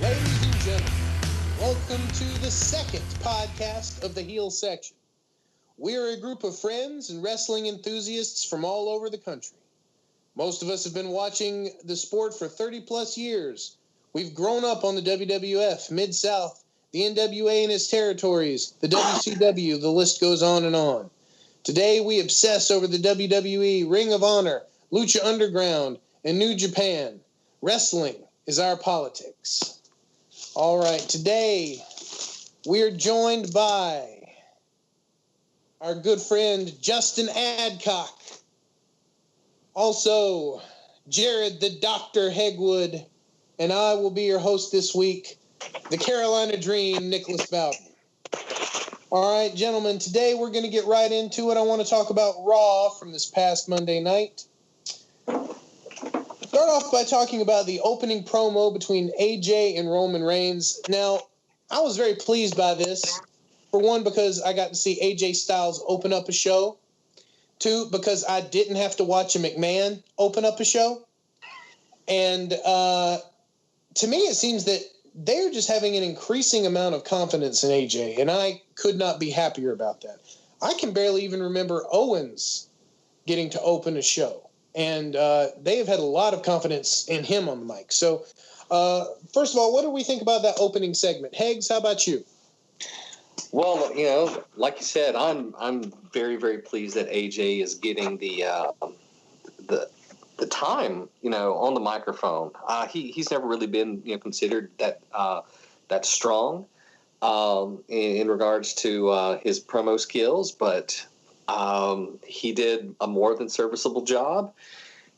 Ladies and gentlemen, welcome to the second podcast of the Heel Section. We're a group of friends and wrestling enthusiasts from all over the country. Most of us have been watching the sport for 30 plus years. We've grown up on the WWF, Mid-South, the NWA and its territories, the WCW, the list goes on and on. Today we obsess over the WWE, Ring of Honor, Lucha Underground, and New Japan. Wrestling is our politics. All right, today we're joined by our good friend Justin Adcock. Also, Jared the Dr. Hegwood, and I will be your host this week, the Carolina Dream, Nicholas Bowden. All right, gentlemen, today we're going to get right into it. I want to talk about Raw from this past Monday night. Start off by talking about the opening promo between AJ and Roman Reigns. Now, I was very pleased by this. For one, because I got to see AJ Styles open up a show. Two, because I didn't have to watch a McMahon open up a show. And to me, it seems that they're just having an increasing amount of confidence in AJ, and I could not be happier about that. I can barely even remember Owens getting to open a show. And they have had a lot of confidence in him on the mic. So, first of all, what do we think about that opening segment? Heggs, how about you? Well, you know, like you said, I'm very, very pleased that AJ is getting the time, you know, on the microphone. He's never really been, you know, considered that strong in regards to his promo skills, but he did a more than serviceable job.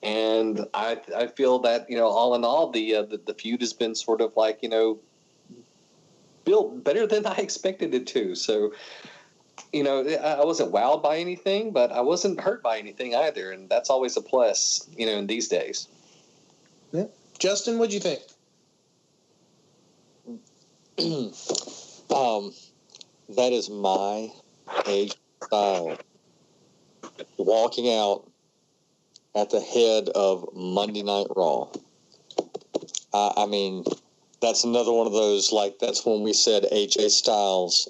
And I feel that, you know, all in all, the feud has been sort of like, you know, built better than I expected it to. So, you know, I wasn't wowed by anything, but I wasn't hurt by anything either. And that's always a plus, you know, in these days. Yeah. Justin, what'd you think? That is my age style. Walking out at the head of Monday Night Raw. I mean, that's another one of those, like, that's when we said AJ Styles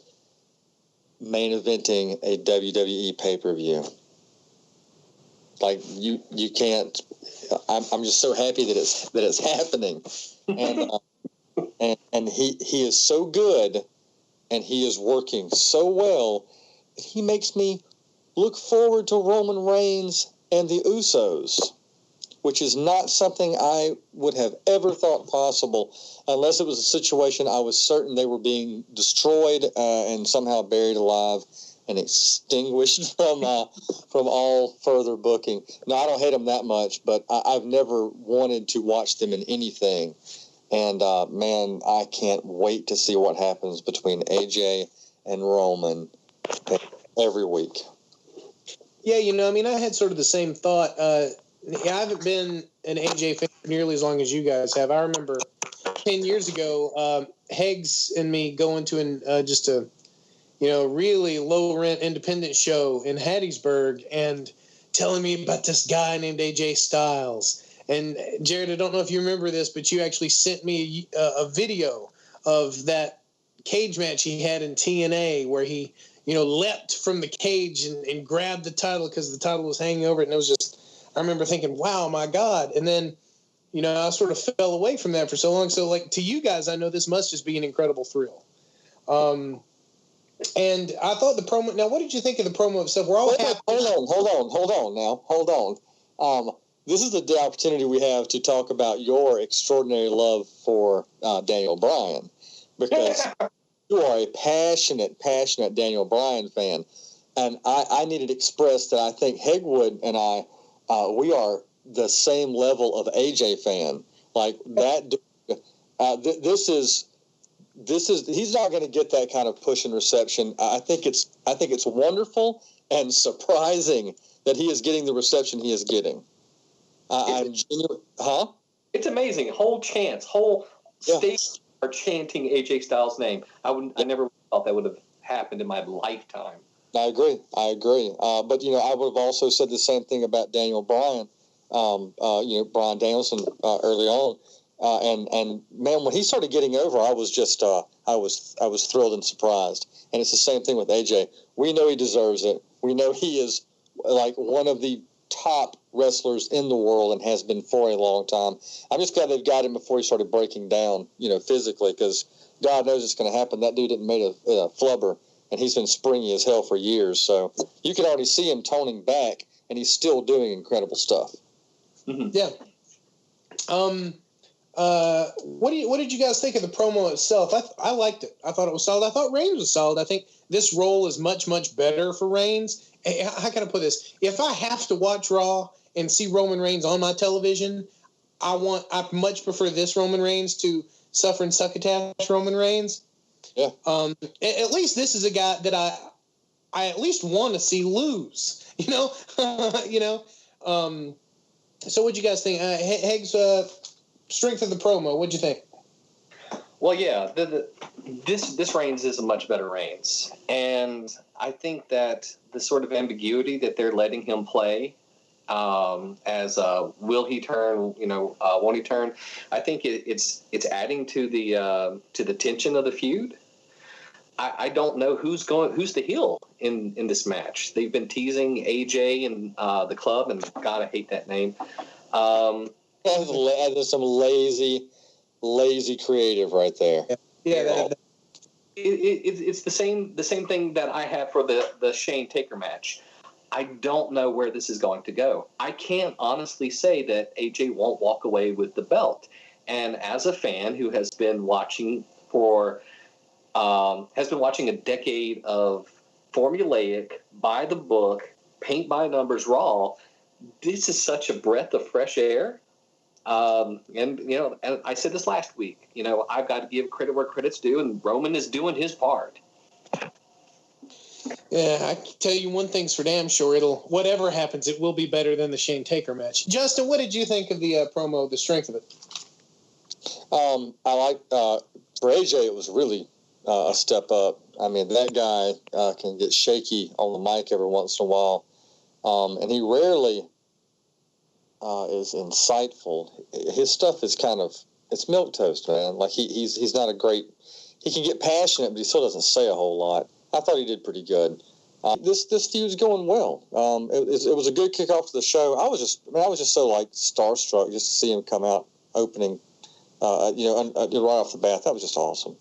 main eventing a WWE pay-per-view. Like, you can't. I'm just so happy that it's happening, and he is so good, and he is working so well that he makes me look forward to Roman Reigns and the Usos, which is not something I would have ever thought possible unless it was a situation I was certain they were being destroyed and somehow buried alive and extinguished from all further booking. No, I don't hate them that much, but I've never wanted to watch them in anything. And, man, I can't wait to see what happens between AJ and Roman every week. Yeah, you know, I mean, I had sort of the same thought. I haven't been an AJ fan for nearly as long as you guys have. I remember 10 years ago, Heggs and me going to just a, you know, really low-rent independent show in Hattiesburg and telling me about this guy named AJ Styles. And, Jared, I don't know if you remember this, but you actually sent me a video of that cage match he had in TNA where he, you know, leapt from the cage and grabbed the title because the title was hanging over it. And it was just, I remember thinking, wow, my God. And then, you know, I sort of fell away from that for so long. So, like, to you guys, I know this must just be an incredible thrill. And I thought the promo, now, what did you think of the promo itself? We're all happy. Hold on. This is the opportunity we have to talk about your extraordinary love for Daniel Bryan, because you are a passionate Daniel Bryan fan. And I needed to express that I think Hegwood and I, we are the same level of AJ fan. Like that, this is he's not going to get that kind of push and reception. I think it's wonderful and surprising that he is getting the reception he is getting. I'm genuine, huh? It's amazing. Whole states are chanting AJ Styles' name. I never thought that would have happened in my lifetime. I agree. But, you know, I would have also said the same thing about Daniel Bryan, Bryan Danielson early on. And man, when he started getting over, I was just I was thrilled and surprised. And it's the same thing with AJ. We know he deserves it. We know he is like one of the top wrestlers in the world and has been for a long time. I'm just glad they've got him before he started breaking down, physically, because God knows it's going to happen. That dude didn't make a flubber, and he's been springy as hell for years. So you can already see him toning back, and he's still doing incredible stuff. Mm-hmm. Yeah. What did you guys think of the promo itself? I liked it. I thought it was solid. I thought Reigns was solid. I think this role is much, much better for Reigns. How can I put this? If I have to watch Raw and see Roman Reigns on my television, I much prefer this Roman Reigns to suffering succotash Roman Reigns. Yeah. At least this is a guy that I at least want to see lose. So what'd you guys think? Heggs, strength of the promo, what'd you think? Well, yeah, this Reigns is a much better Reigns, and I think that the sort of ambiguity that they're letting him play, as will he turn, won't he turn? I think it's adding to the tension of the feud. I don't know who's the heel in this match. They've been teasing AJ and the club, and God, I hate that name. There's some lazy creative right there. Yeah, it's the same thing that I had for the Shane Taker match. I don't know where this is going to go. I can't honestly say that AJ won't walk away with the belt. And as a fan who has been watching a decade of formulaic, by the book, paint by numbers Raw, this is such a breath of fresh air. And I said this last week, I've got to give credit where credit's due, and Roman is doing his part. Yeah, I can tell you one thing's for damn sure. Whatever happens, it will be better than the Shane Taker match. Justin, what did you think of the promo, the strength of it? I like, for AJ, it was really a step up. I mean, that guy can get shaky on the mic every once in a while, and he rarely is insightful. His stuff is it's milquetoast, man. Like he's not a great. He can get passionate, but he still doesn't say a whole lot. I thought he did pretty good. This feud's going well. It was a good kickoff to the show. I was just so like starstruck just to see him come out opening. Right off the bat, that was just awesome.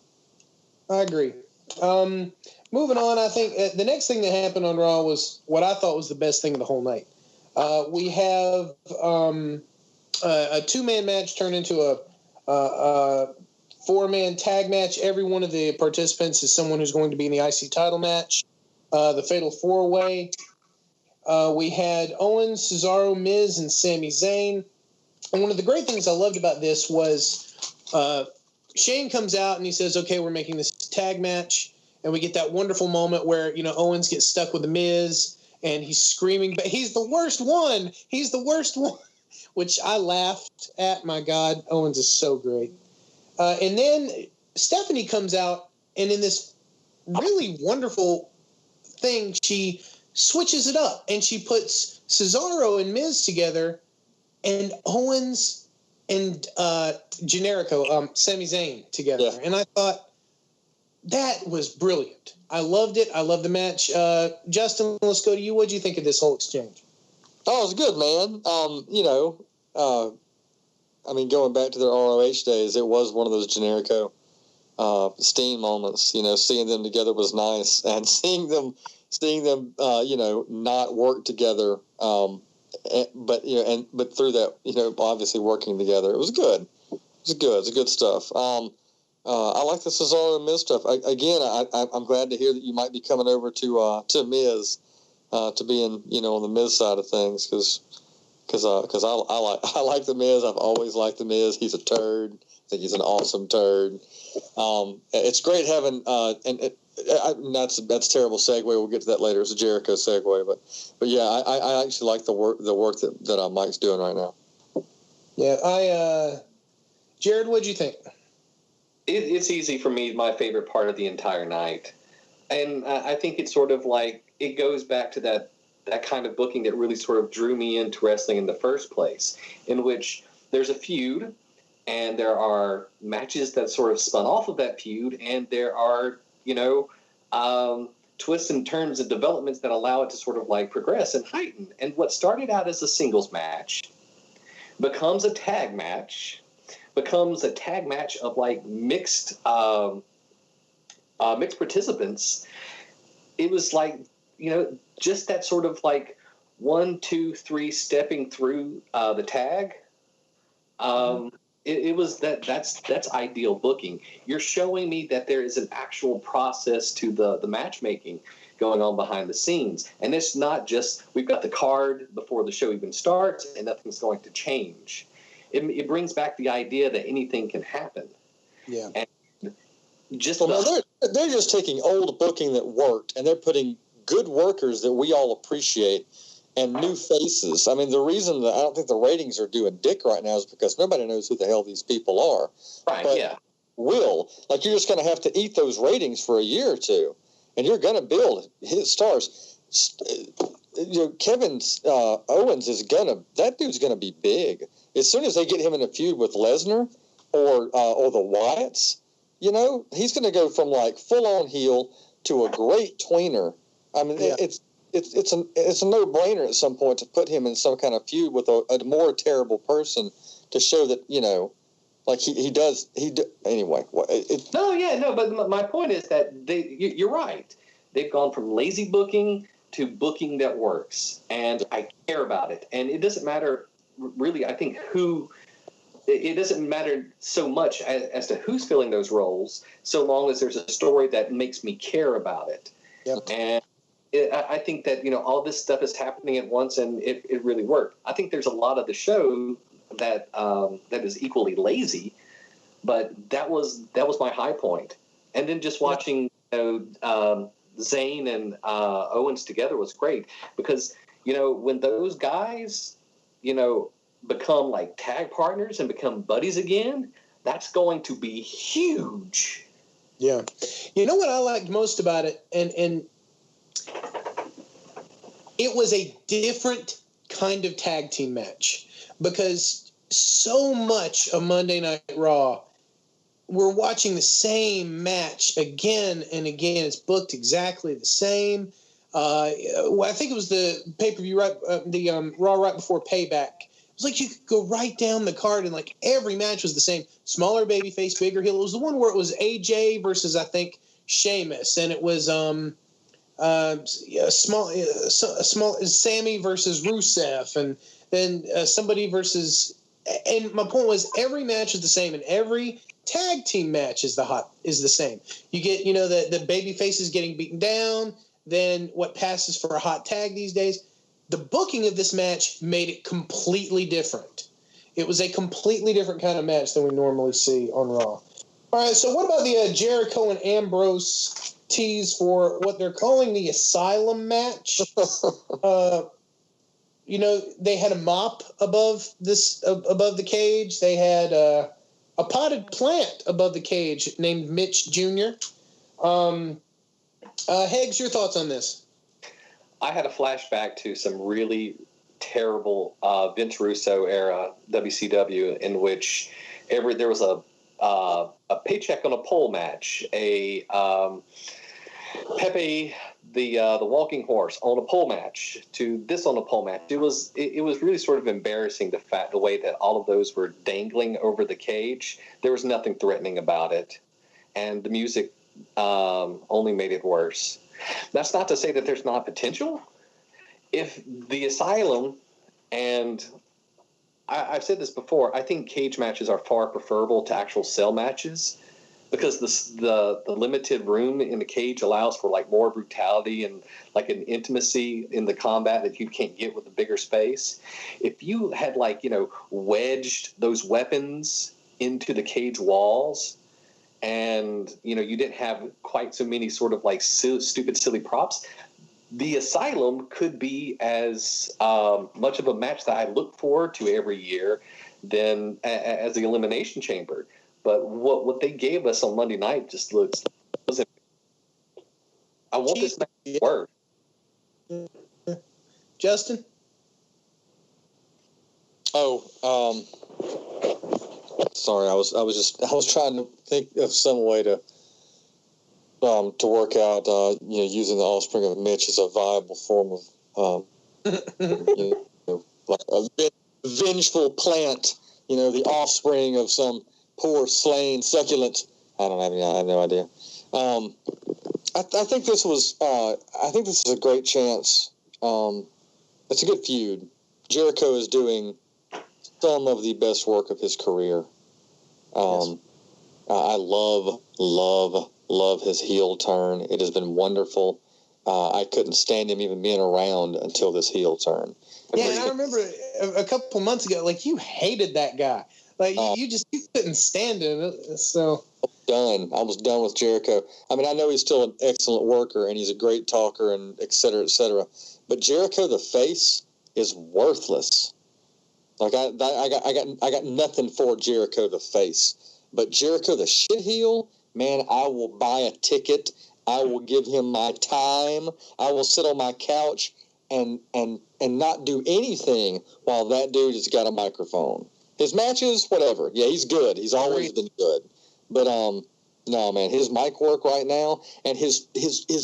I agree. Moving on, I think the next thing that happened on Raw was what I thought was the best thing of the whole night. We have a two-man match turned into a four-man tag match. Every one of the participants is someone who's going to be in the IC title match, the Fatal 4-Way. We had Owens, Cesaro, Miz, and Sami Zayn. And one of the great things I loved about this was Shane comes out and he says, okay, we're making this tag match. And we get that wonderful moment where, Owens gets stuck with the Miz and he's screaming, but he's the worst one. He's the worst one, which I laughed at. My God, Owens is so great. And then Stephanie comes out, and in this really wonderful thing, she switches it up and she puts Cesaro and Miz together and Owens and Generico, Sami Zayn together. Yeah. And I thought that was brilliant. I loved it. I loved the match. Justin, let's go to you. What did you think of this whole exchange? Oh, it was good, man. Going back to their ROH days, it was one of those Generico steam moments. Seeing them together was nice, and seeing them not work together. But through that, obviously working together, it was good. It's good stuff. I like the Cesaro and Miz stuff. I'm glad to hear that you might be coming over to Miz, to be on the Miz side of things, because I like the Miz. I've always liked the Miz. He's a turd. I think he's an awesome turd. It's great having that's a terrible segue. We'll get to that later. It's a Jericho segue, but yeah, I actually like the work that Mike's doing right now. Yeah, Jared, what'd you think? It's easy for me. My favorite part of the entire night, and I think it's sort of like it goes back to that kind of booking that really sort of drew me into wrestling in the first place, in which there's a feud, and there are matches that sort of spun off of that feud, and there are, twists and turns and developments that allow it to sort of like progress and heighten. And what started out as a singles match becomes a tag match, of like mixed participants. It was like, just that sort of like 1, 2, 3 stepping through the tag. It was that's ideal booking. You're showing me that there is an actual process to the matchmaking going on behind the scenes, and it's not just we've got the card before the show even starts and nothing's going to change. It brings back the idea that anything can happen. Yeah. And just they're just taking old booking that worked, and they're putting good workers that we all appreciate and new faces. I mean, the reason that I don't think the ratings are doing dick right now is because nobody knows who the hell these people are. Right, but yeah. You're just going to have to eat those ratings for a year or two, and you're going to build his stars. Kevin Owens that dude's gonna be big as soon as they get him in a feud with Lesnar or the Wyatts. He's gonna go from like full on heel to a great tweener. I mean, yeah. It's a no-brainer at some point to put him in some kind of feud with a more terrible person to show that like he does anyway. But my point is that you're right. They've gone from lazy booking to booking that works, and I care about it. And it doesn't matter really. I think it doesn't matter so much as to who's filling those roles, so long as there's a story that makes me care about it. Yep. And I think that all this stuff is happening at once, and it really worked. I think there's a lot of the show that is equally lazy, but that was my high point. And then just watching Zayn and Owens together was great, because when those guys become like tag partners and become buddies again, that's going to be huge. Yeah. You know what I liked most about it, and it was a different kind of tag team match, because so much of Monday Night Raw, we're watching the same match again and again. It's booked exactly the same. I think it was the pay-per-view, Raw right before Payback. It was like you could go right down the card, and like every match was the same. Smaller babyface, bigger heel. It was the one where it was AJ versus, I think, Sheamus, and it was small Sammy versus Rusev, and then somebody versus. And my point was, every match is the same, and every tag team match is the same. You get the baby faces getting beaten down, then what passes for a hot tag these days. The booking of this match made it completely different. It was a completely different kind of match than we normally see on Raw. All right, so what about the Jericho and Ambrose tease for what they're calling the Asylum match? They had a mop above the cage. They had a potted plant above the cage named Mitch Jr. Heggs, your thoughts on this? I had a flashback to some really terrible Vince Russo era WCW, in which there was a paycheck on a pole match, a Pepe the walking horse on a pole match, to this on a pole match. It was really sort of embarrassing, the way that all of those were dangling over the cage. There was nothing threatening about it, and the music only made it worse. That's not to say that there's not potential. If the Asylum, and I've said this before, I think cage matches are far preferable to actual cell matches, because the limited room in the cage allows for like more brutality and like an intimacy in the combat that you can't get with a bigger space. If you had wedged those weapons into the cage walls, and you didn't have quite so many sort of like stupid silly props, the Asylum could be as much of a match that I look forward to every year than as the Elimination Chamber. But what they gave us on Monday night just wasn't. I want this match to work. Justin? Sorry, I was trying to think of some way to work out, using the offspring of Mitch as a viable form of, like a vengeful plant, the offspring of some poor slain succulent. I have no idea. I think this was, I think this is a great chance. It's a good feud. Jericho is doing some of the best work of his career. Yes. I love his heel turn. It has been wonderful. I couldn't stand him even being around until this heel turn. Yeah, and I remember a couple months ago, like, you hated that guy. Like, you couldn't stand him. So I was done with Jericho. I mean, I know he's still an excellent worker and he's a great talker and et cetera, but Jericho the face is worthless. Like, I got nothing for Jericho the face. But Jericho the shit heel, man, I will buy a ticket. I will give him my time. I will sit on my couch and not do anything while that dude has got a microphone. His matches, whatever. Yeah, he's good. He's always been good. But no, man, his mic work right now and his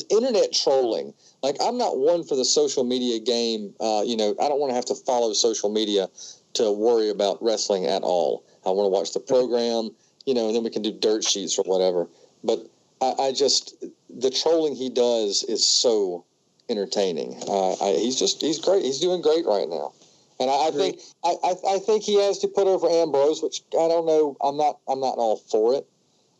internet trolling. Like, I'm not one for the social media game. I don't want to have to follow social media to worry about wrestling at all. I want to watch the program, and then we can do dirt sheets or whatever. But I just, the trolling he does is so entertaining. He's great. He's doing great right now. And I think he has to put over Ambrose, which I don't know. I'm not all for it.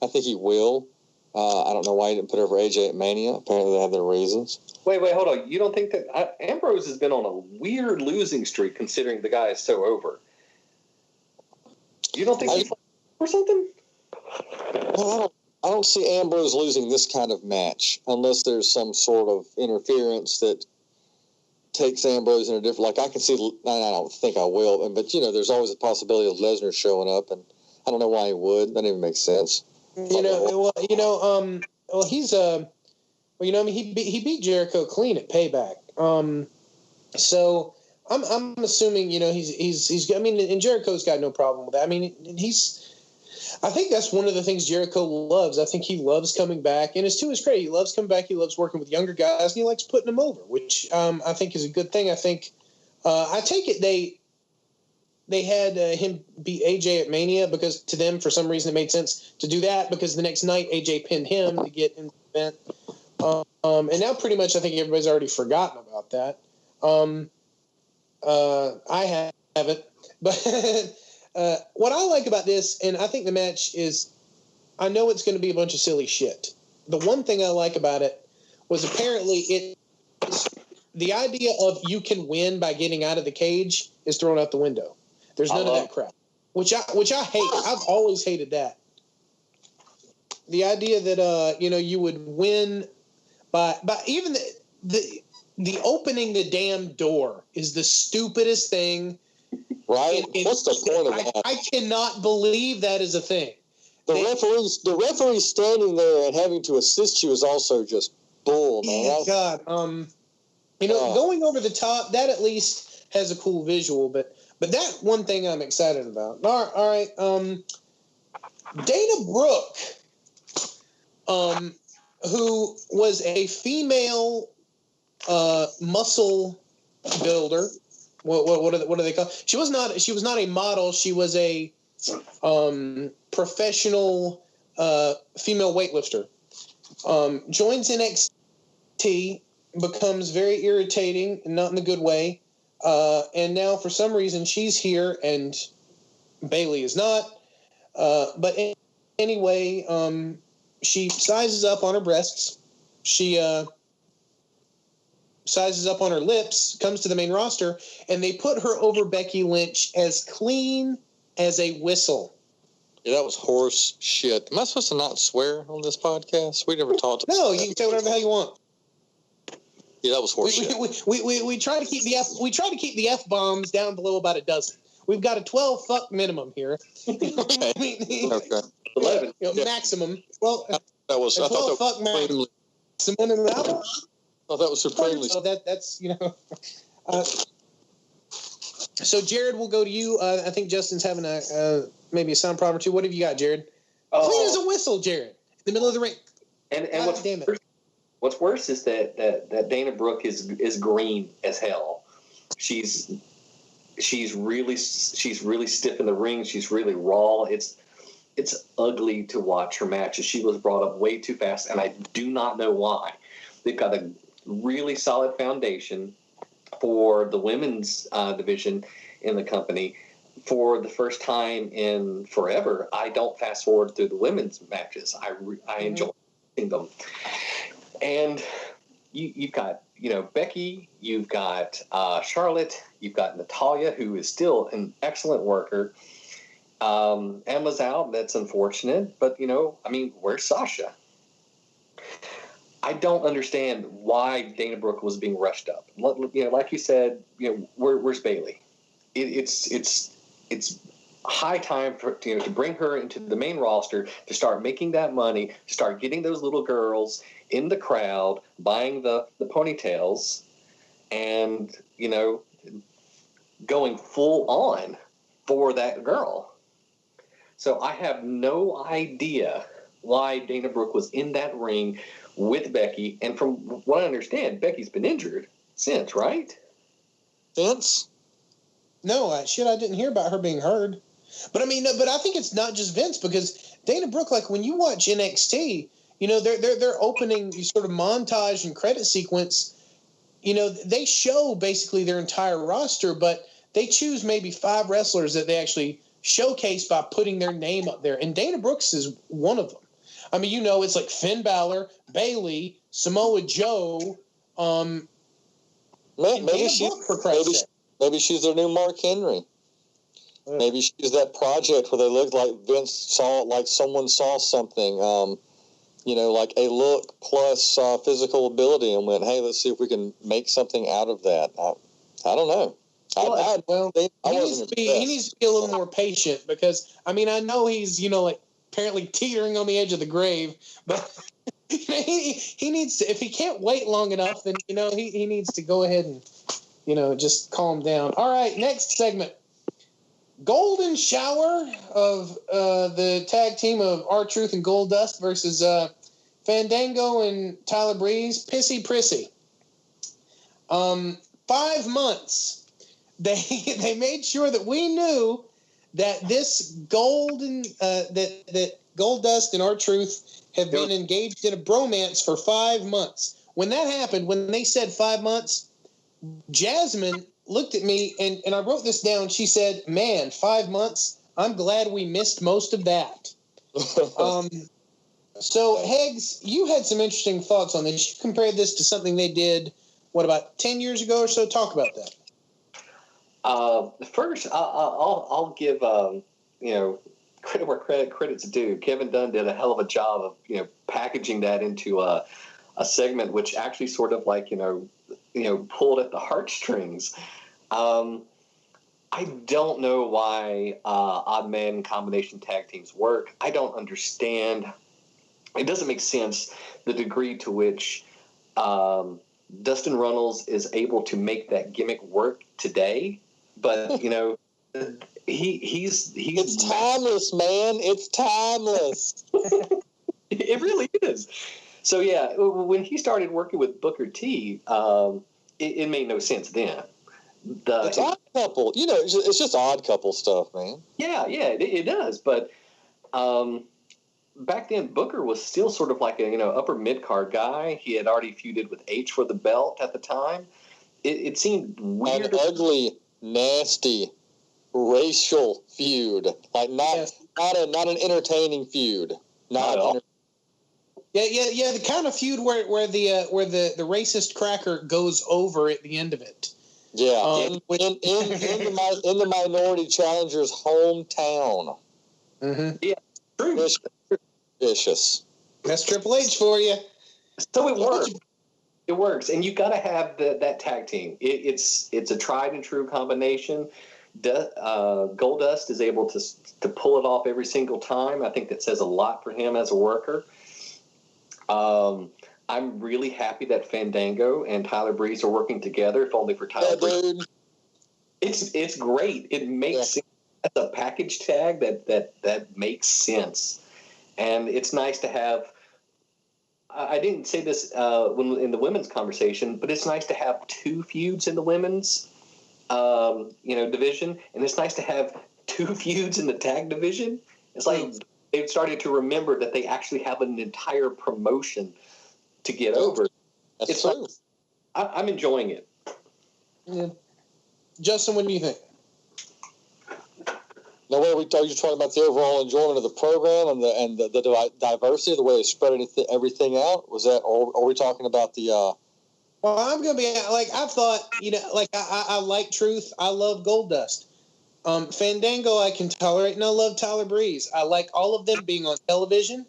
I think he will. I don't know why he didn't put over AJ at Mania. Apparently they have their reasons. Wait, hold on. You don't think that Ambrose has been on a weird losing streak considering the guy is so over? You don't think he's or something? Well, I don't see Ambrose losing this kind of match unless there's some sort of interference that takes Ambrose in a different. Like, I can see. I don't think I will, but there's always a possibility of Lesnar showing up, and I don't know why he would. That doesn't even make sense. He beat Jericho clean at Payback. So I'm assuming, he's. I mean, and Jericho's got no problem with that. I mean, I think that's one of the things Jericho loves. I think he loves coming back, and it's to his credit. He loves coming back. He loves working with younger guys, and he likes putting them over, which I think is a good thing. I think I take it they had him beat AJ at Mania because to them, for some reason, it made sense to do that because the next night AJ pinned him to get in the event. And now pretty much I think everybody's already forgotten about that. I haven't. But what I like about this, and I think the match is, I know it's going to be a bunch of silly shit. The one thing I like about it was apparently the idea of you can win by getting out of the cage is thrown out the window. There's none of that crap, which I hate. I've always hated that. The idea that you would win by even the opening the damn door is the stupidest thing. Right? What's the point of that? I cannot believe that is a thing. The referee standing there and having to assist you is also just bull, man. Yeah, God. Going over the top, that at least has a cool visual, but that one thing I'm excited about. All right. Dana Brooke, who was a female muscle builder. What do they call? She was not a model. She was a professional female weightlifter. Joins NXT, becomes very irritating, not in a good way. And now, for some reason, she's here and Bayley is not. But anyway, she sizes up on her breasts. She sizes up on her lips, comes to the main roster, and they put her over Becky Lynch as clean as a whistle. Yeah, that was horse shit. Am I supposed to not swear on this podcast? We never talked. No, you can say whatever the hell you want. Yeah, that was horse shit. We try to keep the F bombs down below about a dozen. We've got a 12 fuck minimum here. Okay. Okay. 11. Maximum. Well, that was. I thought that was maximum. I thought that was supremely. So that's So, Jared, we'll go to you. I think Justin's having maybe a sound problem or two. What have you got, Jared? Clean as a whistle, Jared. In the middle of the ring. And what's worse is that Dana Brooke is green as hell. She's really stiff in the ring. She's really raw. It's ugly to watch her matches. She was brought up way too fast, and I do not know why. They've got a really solid foundation for the women's division in the company. For the first time in forever, I don't fast forward through the women's matches. I enjoy seeing them. And you've got Becky, you've got Charlotte, you've got Natalya, who is still an excellent worker. Emma's out. That's unfortunate. But, where's Sasha? I don't understand why Dana Brooke was being rushed up. Like you said, where's Bayley? It's high time to bring her into the main roster, to start making that money, to start getting those little girls in the crowd, buying the ponytails, and, going full on for that girl. So I have no idea why Dana Brooke was in that ring with Becky. And from what I understand, Becky's been injured since, right? Vince? No, I didn't hear about her being hurt. But I think it's not just Vince, because Dana Brooke, like when you watch NXT, their opening sort of montage and credit sequence, they show basically their entire roster, but they choose maybe 5 wrestlers that they actually showcase by putting their name up there. And Dana Brooks is one of them. It's like Finn Balor, Bayley, Samoa Joe, maybe she's their new Mark Henry. Maybe she's that project where they look like Vince saw, like someone saw something, like a look plus physical ability, and went, "Hey, let's see if we can make something out of that." I don't know. He needs to be a little more patient, because I know he's apparently teetering on the edge of the grave, but he needs to. If he can't wait long enough, then he needs to go ahead and just calm down. All right, next segment. Golden shower of the tag team of R-Truth and Goldust versus Fandango and Tyler Breeze. Pissy Prissy. 5 months. They made sure that we knew that this that Goldust and R-Truth have been engaged in a bromance for 5 months. When that happened, when they said 5 months, Jasmine looked at me, and I wrote this down. She said, "Man, 5 months. I'm glad we missed most of that." So, Heggs, you had some interesting thoughts on this. You compared this to something they did, about 10 years ago or so? Talk about that. First, I'll give credit where credit's due. Kevin Dunn did a hell of a job of packaging that into a segment which actually sort of pulled at the heartstrings. I don't know why odd man combination tag teams work. I don't understand. It doesn't make sense the degree to which Dustin Runnels is able to make that gimmick work today. But he's it's timeless, man. It's timeless. It really is. So yeah, when he started working with Booker T, it made no sense then. It's Odd Couple. It's just Odd Couple stuff, man. Yeah, it does. But back then, Booker was still sort of like a upper mid card guy. He had already feuded with H for the belt at the time. It seemed weird. An ugly, nasty, racial feud. Like not an entertaining feud. Not at all. Yeah. The kind of feud where the racist cracker goes over at the end of it. Yeah, in the minority challenger's hometown. Mm-hmm. Yeah, true. Vicious. That's Triple H for you. So it works. It works, and you got to have that tag team. It's a tried and true combination. Goldust is able to pull it off every single time. I think that says a lot for him as a worker. I'm really happy that Fandango and Tyler Breeze are working together, if only for Tyler Breeze. It's great. It makes sense. That's a package tag that makes sense, and it's nice to have. I didn't say this when in the women's conversation, but it's nice to have two feuds in the women's, division, and it's nice to have two feuds in the tag division. It's like they've started to remember that they actually have an entire promotion to get over. That's true. I'm enjoying it. Yeah. Justin, what do you think? Now, are you talking about the overall enjoyment of the program and the diversity, the way they spread everything out? Was that, or are we talking about the? Well, I'm gonna be like I've thought. I like Truth. I love Goldust. Fandango, I can tolerate, and I love Tyler Breeze. I like all of them being on television.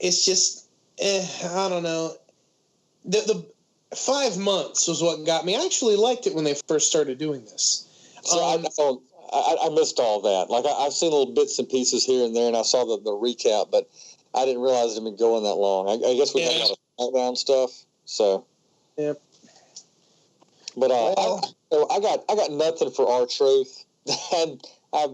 It's just, I don't know. The 5 months was what got me. I actually liked it when they first started doing this. I missed all that. Like I've seen little bits and pieces here and there, and I saw the recap, but I didn't realize it had been going that long. I guess we had a lot of SmackDown stuff, so. Yep. But I got nothing for R-Truth, and I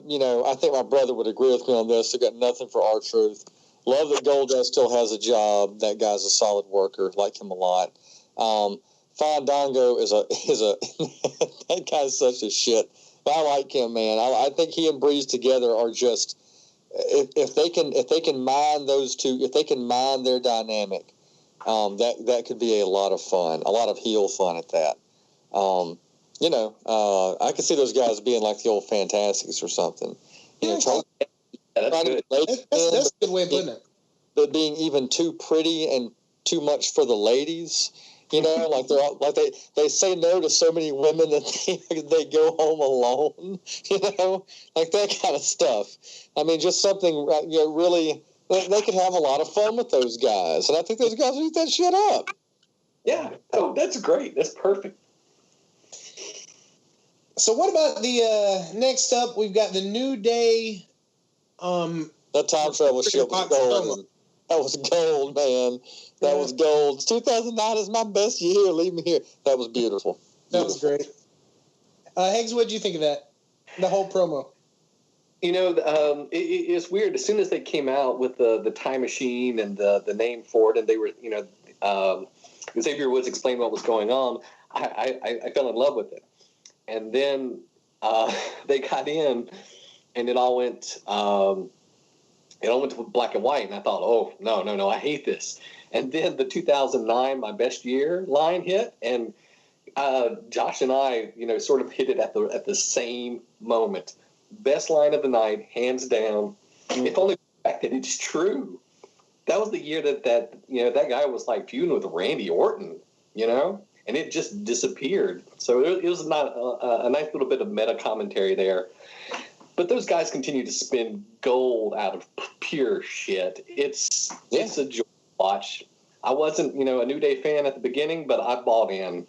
think my brother would agree with me on this. I got nothing for R-Truth. Love that Goldust still has a job. That guy's a solid worker. Like him a lot. Fandango is a that guy's such a shit. But I like him, man. I think he and Breeze together are just if they can mine those two, if they can mine their dynamic, that could be a lot of fun, a lot of heel fun at that. I could see those guys being like the old Fantastics or something. That's a good way of putting it. But being even too pretty and too much for the ladies. Like they're all, like they say no to so many women that they go home alone. Like that kind of stuff. I mean, just something really. They could have a lot of fun with those guys, and I think those guys will eat that shit up. Yeah, that's great. That's perfect. So what about the next up? We've got the New Day. That time travel shit was gold. That was gold, man. That was gold. 2009 is my best year. Leave me here. That was beautiful. That was great. Higgs, what did you think of that? The whole promo. It's weird. As soon as they came out with the time machine and the name for it, and they were, Xavier Woods explained what was going on, I fell in love with it. And then they got in, and it all went to black and white, and I thought, oh, no, I hate this. And then the 2009 My Best Year line hit, and Josh and I, sort of hit it at the same moment. Best line of the night, hands down. If only the fact that it's true. That was the year that guy was like feuding with Randy Orton, and it just disappeared. So it was not a nice little bit of meta commentary there. But those guys continue to spin gold out of pure shit. It's a joy to watch. I wasn't, a New Day fan at the beginning, but I bought in.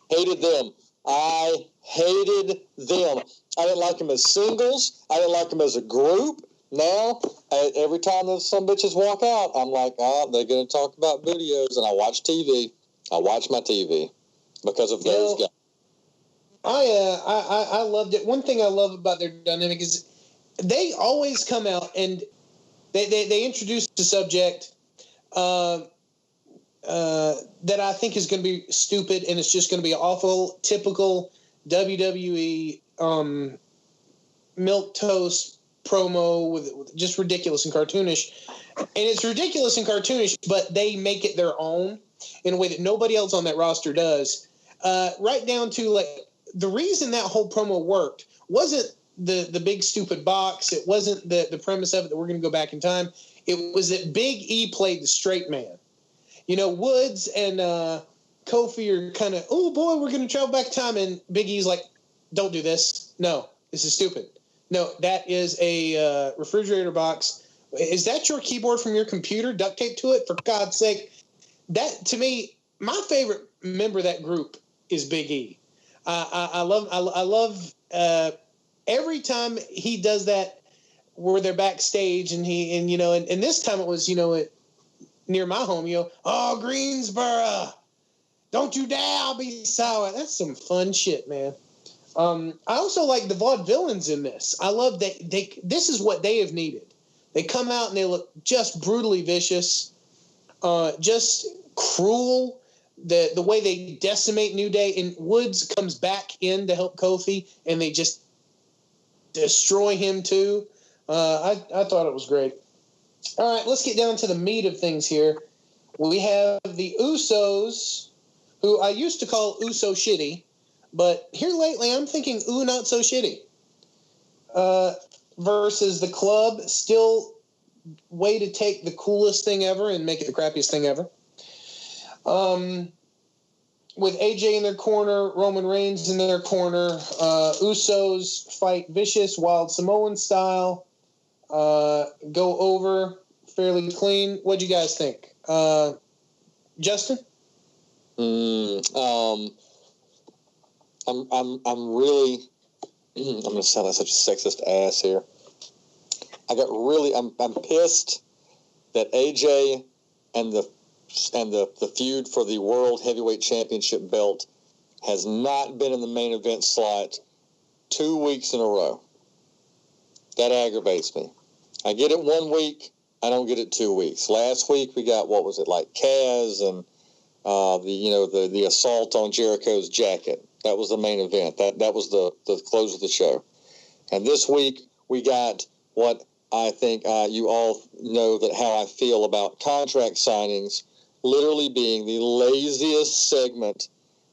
Hated them. I hated them. I didn't like them as singles. I didn't like them as a group. Now, every time those some bitches walk out, I'm like, they're going to talk about videos, and I watch TV. I watch my TV because of those guys. I loved it. One thing I love about their dynamic is they always come out and they introduce the subject that I think is going to be stupid, and it's just going to be awful, typical WWE milquetoast promo with just ridiculous and cartoonish. And it's ridiculous and cartoonish, but they make it their own in a way that nobody else on that roster does. Right down to like the reason that whole promo worked wasn't the big stupid box. It wasn't the premise of it that we're going to go back in time. It was that Big E played the straight man. Woods and Kofi are kind of, oh boy, we're going to travel back in time, and Big E's like, don't do this. No, this is stupid. No, that is a refrigerator box. Is that your keyboard from your computer? Duct tape to it? For God's sake. That, to me, my favorite member of that group is Big E. I love every time he does that where they're backstage and this time it was, near my home, oh, Greensboro, don't you dare be sour. That's some fun shit, man. I also like the vaudevillains in this. I love that this is what they have needed. They come out and they look just brutally vicious, just cruel. The way they decimate New Day, and Woods comes back in to help Kofi, and they just destroy him too. I thought it was great. All right, let's get down to the meat of things here. We have the Usos, who I used to call Uso shitty, but here lately I'm thinking not so shitty. Versus the Club, still way to take the coolest thing ever and make it the crappiest thing ever. With AJ in their corner, Roman Reigns in their corner, Usos fight vicious, wild Samoan style, go over fairly clean. What'd you guys think? Justin? I'm really I'm gonna sound like such a sexist ass here. I'm pissed that AJ and the feud for the World Heavyweight Championship belt has not been in the main event slot 2 weeks in a row. That aggravates me. I get it 1 week, I don't get it 2 weeks. Last week we got, what was it, like Kaz and the assault on Jericho's jacket. That was the main event. That was the close of the show. And this week we got what I think you all know that how I feel about contract signings literally being the laziest segment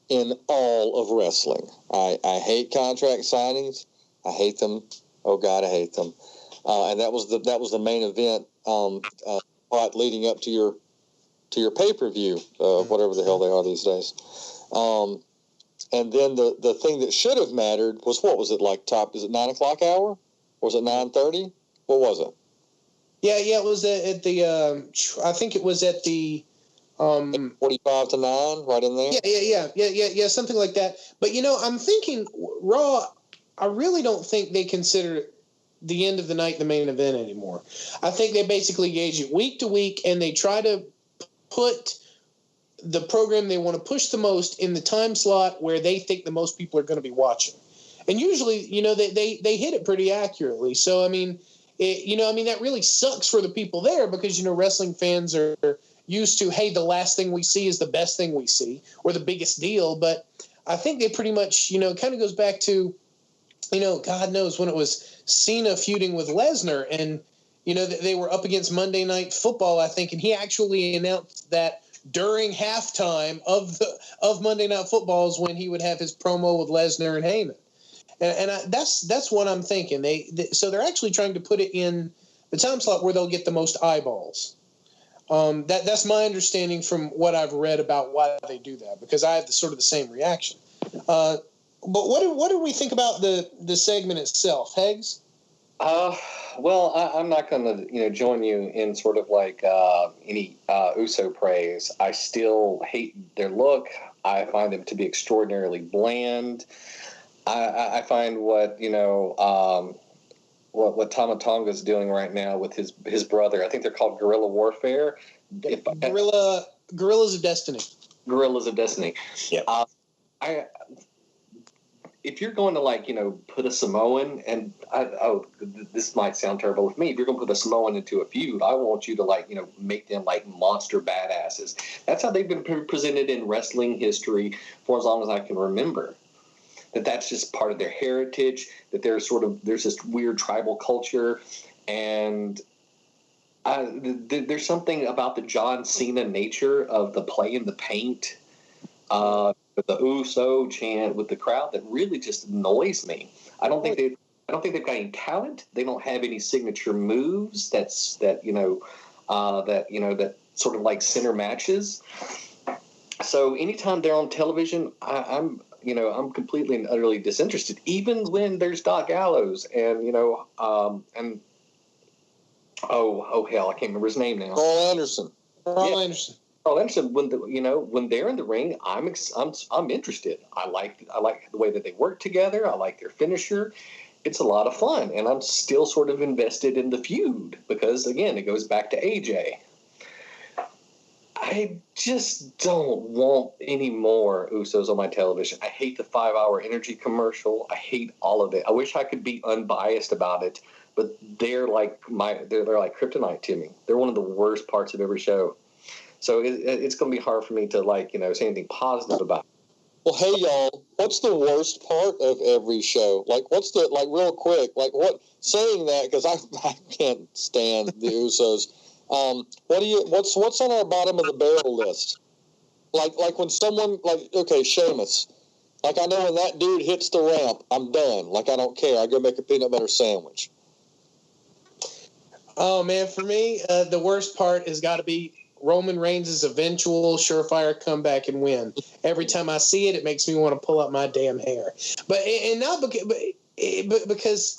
in all of wrestling. I hate contract signings. I hate them. Oh God, I hate them. And that was the main event part leading up to your pay-per-view, whatever the hell they are these days. And then the thing that should have mattered was, what was it, like is it 9 o'clock hour? Or was it 9:30? What was it? Yeah, it was at the, I think it was at the, 45 to 9, right in there? Yeah, something like that. But, I'm thinking Raw, I really don't think they consider the end of the night the main event anymore. I think they basically gauge it week to week, and they try to put the program they want to push the most in the time slot where they think the most people are going to be watching. And usually, they hit it pretty accurately. So, I mean, that really sucks for the people there because, wrestling fans are used to, hey, the last thing we see is the best thing we see or the biggest deal. But I think they pretty much, kind of goes back to, God knows when it was Cena feuding with Lesnar, and, they were up against Monday Night Football, I think, and he actually announced that during halftime of Monday Night Football is when he would have his promo with Lesnar and Heyman. And that's what I'm thinking. So they're actually trying to put it in the time slot where they'll get the most eyeballs. That's my understanding from what I've read about why they do that, because I have sort of the same reaction. But what do we think about the segment itself, Heggs? Well, I'm not going to join you in sort of like any Uso praise. I still hate their look. I find them to be extraordinarily bland. I find what Tama Tonga's doing right now with his brother. I think they're called Guerrilla Warfare. Guerrillas of Destiny. Guerrillas of Destiny. Yeah. If you're going to put a Samoan, and this might sound terrible with me, if you're going to put a Samoan into a feud, I want you to make them like monster badasses. That's how they've been presented in wrestling history for as long as I can remember. That's just part of their heritage, that there's this weird tribal culture, and there's something about the John Cena nature of the play in the paint, the Uso chant with the crowd that really just annoys me. I don't think they've got any talent. They don't have any signature moves that sort of like center matches. So anytime they're on television, I'm completely and utterly disinterested. Even when there's Doc Gallows and hell, I can't remember his name now. Carl Anderson. Carl Anderson. When they're in the ring, I'm interested. I like the way that they work together. I like their finisher. It's a lot of fun, and I'm still sort of invested in the feud because again, it goes back to AJ. I just don't want any more Usos on my television. I hate the 5-hour energy commercial. I hate all of it. I wish I could be unbiased about it, but they're like kryptonite to me. They're one of the worst parts of every show. So it's going to be hard for me to say anything positive about it. Well, hey y'all, what's the worst part of every show? Like, what's the real quick? Like, what saying that because I can't stand the Usos. What's on our bottom of the barrel list? Like when someone okay, Sheamus. Like I know when that dude hits the ramp, I'm done. Like I don't care. I go make a peanut butter sandwich. Oh man, for me, the worst part has got to be Roman Reigns' eventual surefire comeback and win. Every time I see it, it makes me want to pull up my damn hair. But not because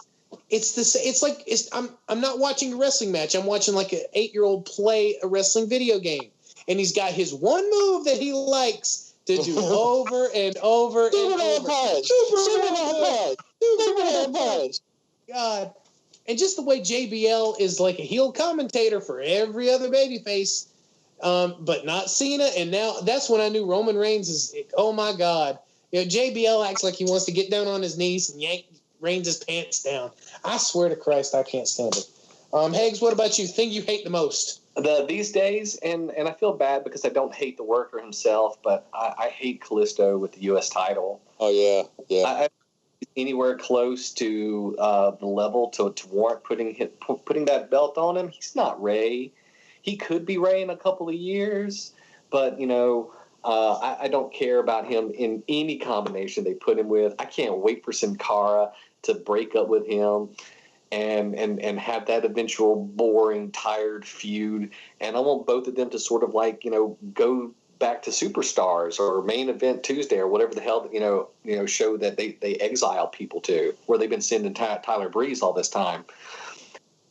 I'm not watching a wrestling match. I'm watching like an 8-year-old play a wrestling video game, and he's got his one move that he likes to do over and over and over. Superman punch. God. And just the way JBL is like a heel commentator for every other babyface, but not Cena. And now that's when I knew Roman Reigns is, oh my God. JBL acts like he wants to get down on his knees and yank Reigns' pants down. I swear to Christ, I can't stand it. Higgs, what about you? Thing you hate the most? These days, and I feel bad because I don't hate the worker himself, but I hate Kalisto with the U.S. title. Oh, yeah. I anywhere close to the level to warrant putting that belt on him. He's not Ray. He could be Ray in a couple of years, but I don't care about him in any combination they put him with. I can't wait for Sin Cara to break up with him and have that eventual boring, tired feud. And I want both of them to sort of go back to Superstars or Main Event Tuesday or whatever the hell show that they exile people to, where they've been sending Tyler Breeze all this time.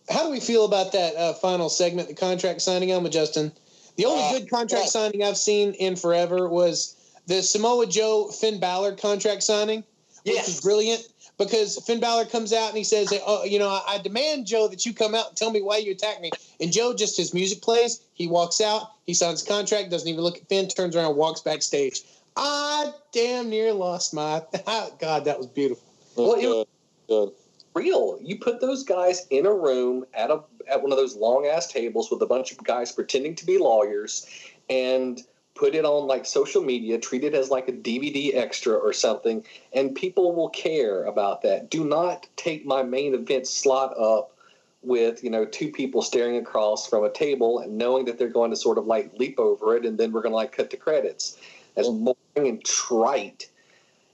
How do we feel about that final segment, the contract signing, Elma Justin? The only good contract signing I've seen in forever was the Samoa Joe Finn Balor contract signing, which was brilliant. Because Finn Balor comes out and he says, I demand, Joe, that you come out and tell me why you attacked me. And Joe, just his music plays. He walks out. He signs a contract, doesn't even look at Finn, turns around, walks backstage. I damn near lost my – God, that was beautiful. It was real. You put those guys in a room at one of those long-ass tables with a bunch of guys pretending to be lawyers and – put it on social media, treat it as like a DVD extra or something, and people will care about that. Do not take my main event slot up with, two people staring across from a table and knowing that they're going to sort of leap over it and then we're going to cut the credits. That's boring and trite.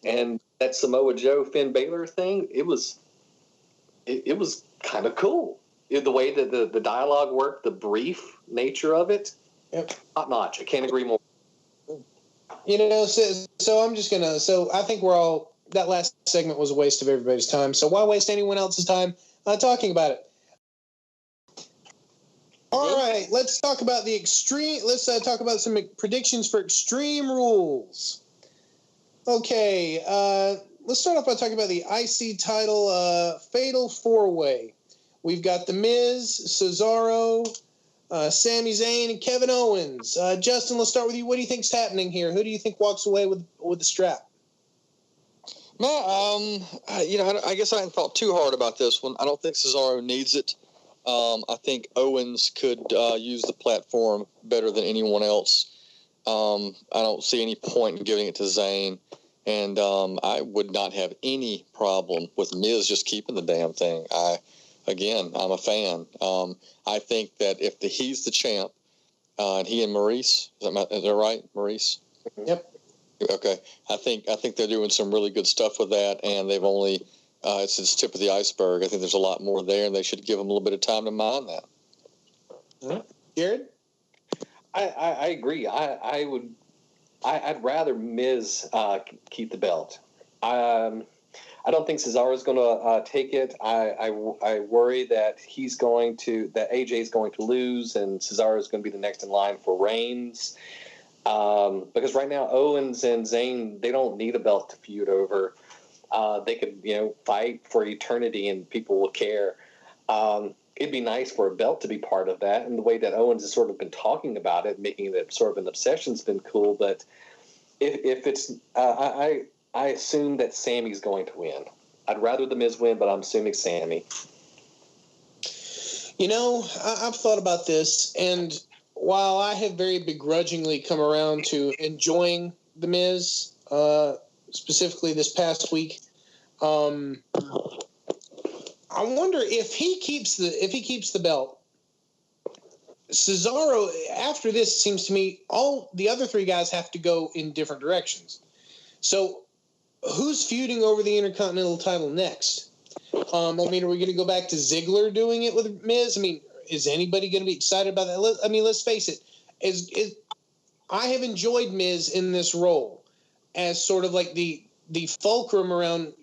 And that Samoa Joe Finn Balor thing, it was kind of cool. The way that the dialogue worked, the brief nature of it, top notch. I can't agree more. So I'm just going to – so I think we're all – that last segment was a waste of everybody's time. So why waste anyone else's time talking about it? All right, let's talk about the extreme – let's talk about some predictions for Extreme Rules. Okay, let's start off by talking about the IC title Fatal 4-Way. We've got The Miz, Cesaro – Sami Zayn and Kevin Owens. Justin, let's start with you. What do you think's happening here? Who do you think walks away with the strap? No, I guess I hadn't thought too hard about this one. I don't think Cesaro needs it. I think Owens could use the platform better than anyone else. I don't see any point in giving it to Zayn. And I would not have any problem with Miz just keeping the damn thing. I'm a fan. I think that if he's the champ, and he and Maurice, is that right, Maurice? Yep. Okay. I think they're doing some really good stuff with that, and they've only it's the tip of the iceberg. I think there's a lot more there, and they should give them a little bit of time to mine that. Mm-hmm. Jared? I agree. I'd rather Miz keep the belt. I don't think Cesaro's going to take it. I worry that AJ is going to lose and Cesaro is going to be the next in line for Reigns. Because right now Owens and Zayn, they don't need a belt to feud over. They could, fight for eternity and people will care. it'd be nice for a belt to be part of that. And the way that Owens has sort of been talking about it, making it sort of an obsession, has been cool. But if it's, I assume that Sammy's going to win. I'd rather the Miz win, but I'm assuming Sammy. You know, I've thought about this, and while I have very begrudgingly come around to enjoying the Miz, specifically this past week, I wonder if he keeps the belt. Cesaro, after this, seems to me all the other three guys have to go in different directions. So, who's feuding over the Intercontinental title next? I mean, are we going to go back to Ziggler doing it with Miz? I mean, is anybody going to be excited about that? Let's face it. I have enjoyed Miz in this role as sort of like the fulcrum around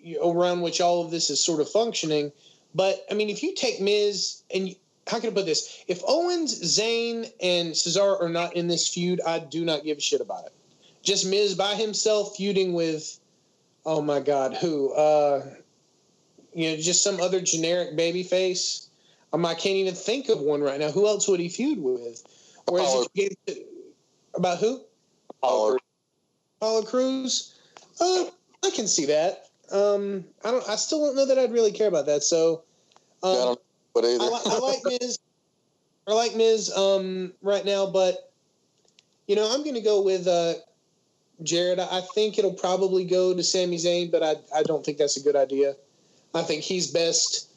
which all of this is sort of functioning. But, I mean, if you take Miz and how can I put this? If Owens, Zayn, and Cesaro are not in this feud, I do not give a shit about it. Just Miz by himself feuding with, oh my God, who? Just some other generic babyface. I can't even think of one right now. Who else would he feud with? Whereas about who? Apollo Crews. I can see that. I still don't know that I'd really care about that. So, I like Miz. I like Miz right now, but I'm going to go with Jared. I think it'll probably go to Sami Zayn, but I don't think that's a good idea. I think he's best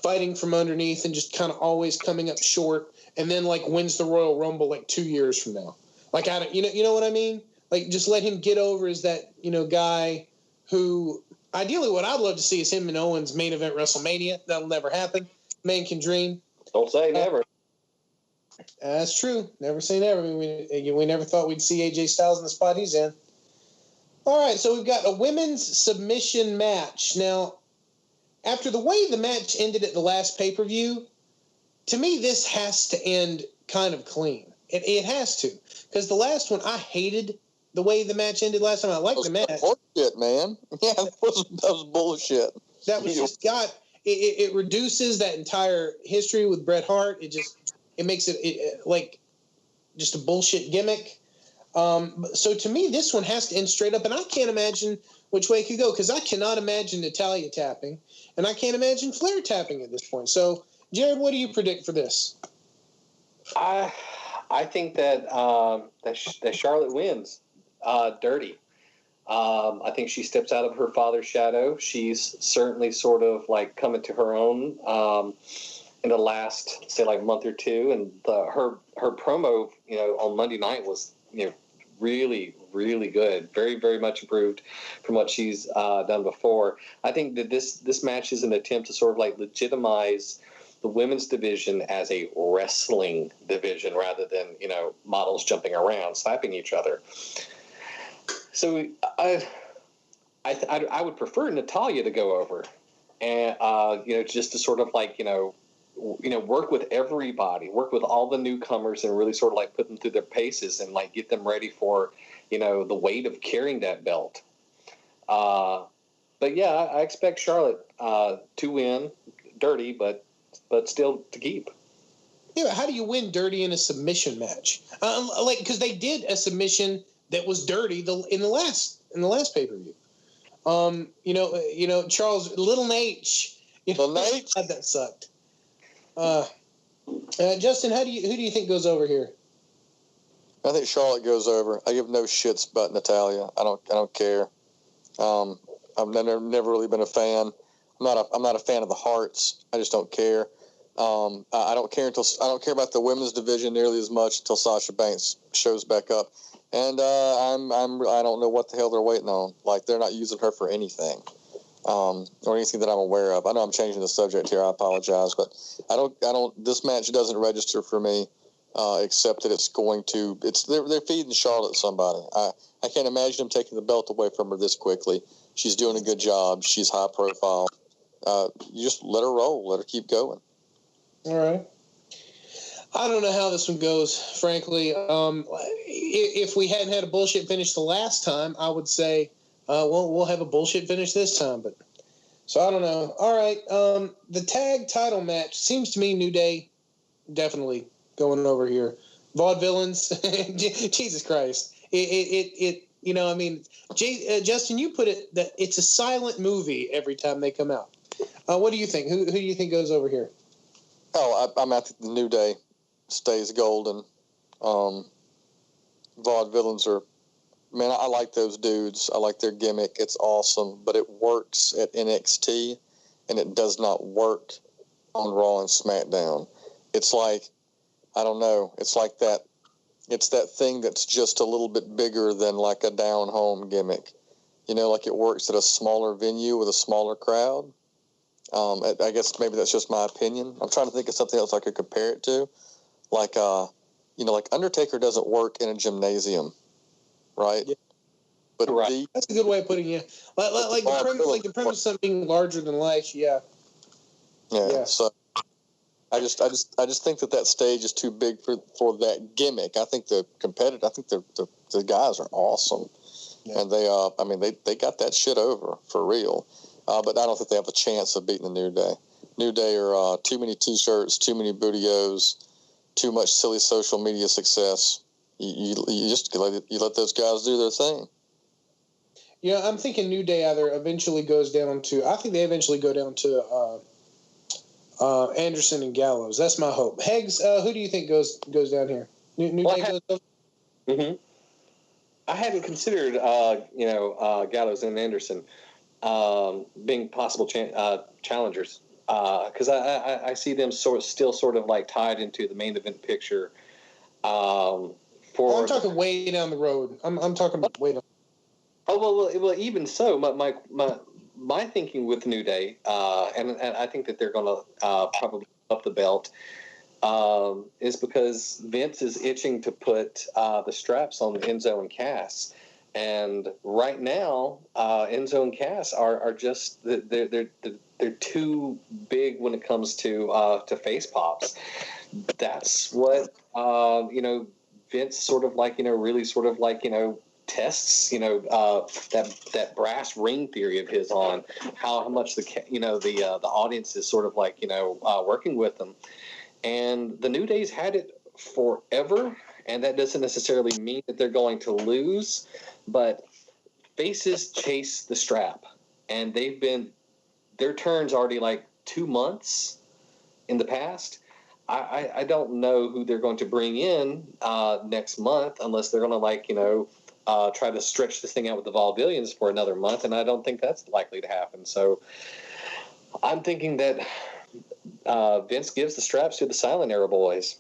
fighting from underneath and just kind of always coming up short, and then wins the Royal Rumble 2 years from now. You know what I mean? Just let him get over as that guy who ideally what I'd love to see is him and Owens main event WrestleMania. That'll never happen. Man can dream. Don't say never. That's true. Never say never. I mean, we never thought we'd see AJ Styles in the spot he's in. All right, so we've got a women's submission match now. After the way the match ended at the last pay-per-view, to me, this has to end kind of clean. It has to. Because the last one, I hated the way the match ended last time. I liked the match. Bullshit, man. Yeah, that was bullshit. That was just it reduces that entire history with Bret Hart. It makes it just a bullshit gimmick. So to me, this one has to end straight up. And I can't imagine which way it could go because I cannot imagine Natalya tapping. And I can't imagine Flair tapping at this point. So, Jared, what do you predict for this? I think that that Charlotte wins dirty. I think she steps out of her father's shadow. She's certainly sort of coming to her own in the last, say, month or two. And her promo, on Monday night was, really, really good. Very, very much improved from what she's done before. I think that this match is an attempt to sort of legitimize the women's division as a wrestling division rather than, models jumping around, slapping each other. So I would prefer Natalya to go over and, just to sort of work with everybody, work with all the newcomers and really sort of put them through their paces and get them ready for, the weight of carrying that belt. But yeah, I expect Charlotte to win dirty, but still to keep. Yeah, how do you win dirty in a submission match? Because they did a submission that was dirty in the last pay-per-view. Charles Little Nate. Little Nate? That sucked. Justin, who do you think goes over here? I think Charlotte goes over. I give no shits about Natalya. I don't care. I've never really been a fan. I'm not a fan of the Hearts. I just don't care. I don't care about the women's division nearly as much until Sasha Banks shows back up. And I don't know what the hell they're waiting on. They're not using her for anything. Or anything that I'm aware of. I know I'm changing the subject here. I apologize, but I don't. This match doesn't register for me, except that they're feeding Charlotte somebody. I can't imagine them taking the belt away from her this quickly. She's doing a good job. She's high profile. You just let her roll. Let her keep going. All right. I don't know how this one goes, frankly. If we hadn't had a bullshit finish the last time, I would say, we'll have a bullshit finish this time. But So I don't know. All right. The tag title match seems to me New Day definitely going over here. Vaudevillains, Jesus Christ. It you know, I mean, Justin, you put it that it's a silent movie every time they come out. What do you think? Who do you think goes over here? Oh, I think the New Day stays golden. Vaudevillains are, man, I like those dudes. I like their gimmick. It's awesome, but it works at NXT, and it does not work on Raw and SmackDown. It's like, I don't know. It's like that. It's that thing that's just a little bit bigger than like a down home gimmick. You know, like it works at a smaller venue with a smaller crowd. I guess maybe that's just my opinion. I'm trying to think of something else I could compare it to. Like, like Undertaker doesn't work in a gymnasium, right? Yeah. But right. That's a good way of putting it. Like the premise of something being larger than life. Yeah. Yeah. So I just think that stage is too big for that gimmick. I think the guys are awesome, and they got that shit over for real. But I don't think they have a chance of beating the New Day. New Day are too many T-shirts, too many bootios, too much silly social media success. You let those guys do their thing. Yeah, I'm thinking New Day either eventually goes down to. I think they eventually go down to Anderson and Gallows. That's my hope. Heggs, who do you think goes down here? New Day goes down? Mm-hmm. I hadn't considered, Gallows and Anderson being possible challengers because I see them still sort of like tied into the main event picture. I'm talking way down the road. I'm talking way down. Oh well. Even so, my thinking with New Day, and I think that they're going to probably up the belt, is because Vince is itching to put the straps on Enzo and Cass, and right now Enzo and Cass are just they're too big when it comes to face pops. That's what Vince sort of like really sort of like tests that brass ring theory of his on how much the audience is sort of like working with them. And the New Day's had it forever, and that doesn't necessarily mean that they're going to lose, but faces chase the strap, and their turn's already like 2 months in the past. I don't know who they're going to bring in next month unless they're going to try to stretch this thing out with the Vaudevillains for another month, and I don't think that's likely to happen. So I'm thinking that Vince gives the straps to the Silent Era boys.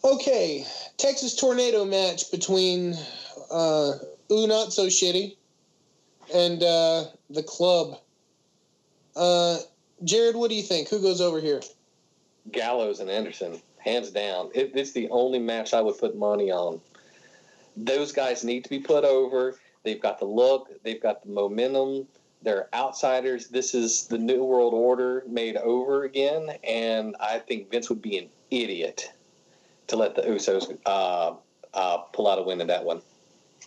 Okay, Texas Tornado match between Not So Shitty and the Club. Jared, what do you think? Who goes over here? Gallows and Anderson, hands down. It's the only match I would put money on. Those guys need to be put over. They've got the look. They've got the momentum. They're outsiders. This is the New World Order made over again, and I think Vince would be an idiot to let the Usos pull out a win in that one.